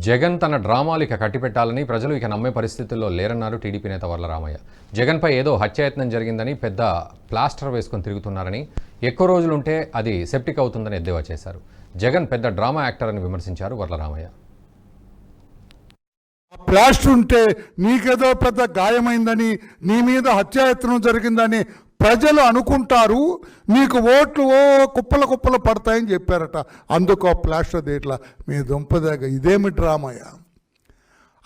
జగన్ తన డ్రామాలు ఇక కట్టిపెట్టాలని ప్రజలు ఇక నమ్మే పరిస్థితుల్లో లేరన్నారు టీడీపీ నేత వర్లరామయ్య. జగన్పై ఏదో హత్యాయత్నం జరిగిందని పెద్ద ప్లాస్టర్ వేసుకొని తిరుగుతున్నారని, ఎక్కువ రోజులుంటే అది సెప్టిక్ అవుతుందని ఎద్దేవా చేశారు. జగన్ పెద్ద డ్రామా యాక్టర్ అని విమర్శించారు వర్లరామయ్య. ప్లాస్టర్ ఉంటే నీకేదో పెద్ద గాయమైందని, నీ మీద హత్యాయత్నం జరిగిందని ప్రజలు అనుకుంటారు, నీకు ఓట్లు కుప్పల కుప్పలు పడతాయని చెప్పారట. అందుకు ఆ ప్లాస్టర్ దేట్లా మీ దుంపదాగా ఇదేమి డ్రామాయా?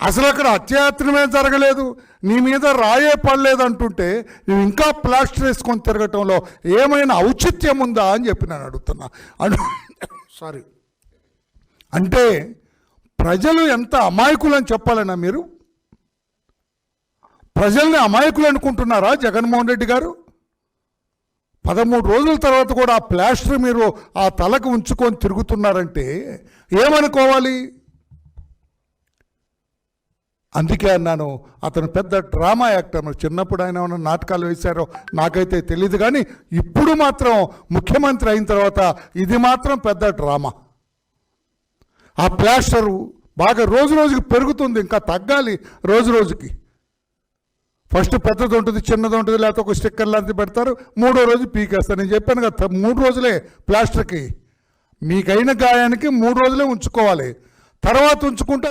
అసలు అక్కడ హత్యాయత్నమే జరగలేదు, నీ మీద రాయే పడలేదు అంటుంటే నువ్వు ఇంకా ప్లాస్టర్ వేసుకొని తిరగటంలో ఏమైనా ఔచిత్యం ఉందా అని చెప్పి నేను అడుగుతున్నా. సారీ, అంటే ప్రజలు ఎంత అమాయకులని చెప్పాలన్నా మీరు? ప్రజల్ని అమాయకులు అనుకుంటున్నారా జగన్మోహన్ రెడ్డి గారు? 13 రోజుల తర్వాత కూడా ఆ ప్లాస్టర్ మీరు ఆ తలకు ఉంచుకొని తిరుగుతున్నారంటే ఏమనుకోవాలి? అందుకే అన్నాను, అతను పెద్ద డ్రామా యాక్టర్. చిన్నప్పుడు ఆయన ఏమైనా నాటకాలు వేశారో నాకైతే తెలియదు, కానీ ఇప్పుడు మాత్రం ముఖ్యమంత్రి అయిన తర్వాత ఇది మాత్రం పెద్ద డ్రామా. ఆ ప్లాస్టరు బాగా రోజు రోజుకి పెరుగుతుంది, ఇంకా తగ్గాలి రోజు రోజుకి. ఫస్ట్ పెద్దది ఉంటుంది, చిన్నది ఉంటుంది, లేకపోతే ఒక స్టిక్కర్ లాంటిది పెడతారు, 3వ రోజు పీకేస్తారు. నేను చెప్పాను కదా, 3 రోజులే ప్లాస్టర్కి. మీకైన గాయానికి 3 రోజులే ఉంచుకోవాలి, తర్వాత ఉంచుకుంటే.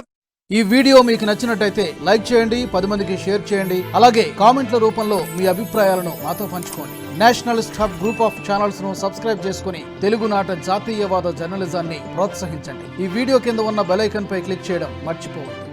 ఈ వీడియో మీకు నచ్చినట్టయితే లైక్ చేయండి, 10 మందికి షేర్ చేయండి. అలాగే కామెంట్ల రూపంలో మీ అభిప్రాయాలను మాతో పంచుకోండి. Nationalist hub group of channels ను సబ్స్క్రైబ్ చేసుకుని తెలుగునాట జాతీయవాద జర్నలిజాన్ని ప్రోత్సహించండి. ఈ వీడియో కింద ఉన్న బెల్ ఐకాన్ పై క్లిక్ చేయడం మర్చిపోవద్దు.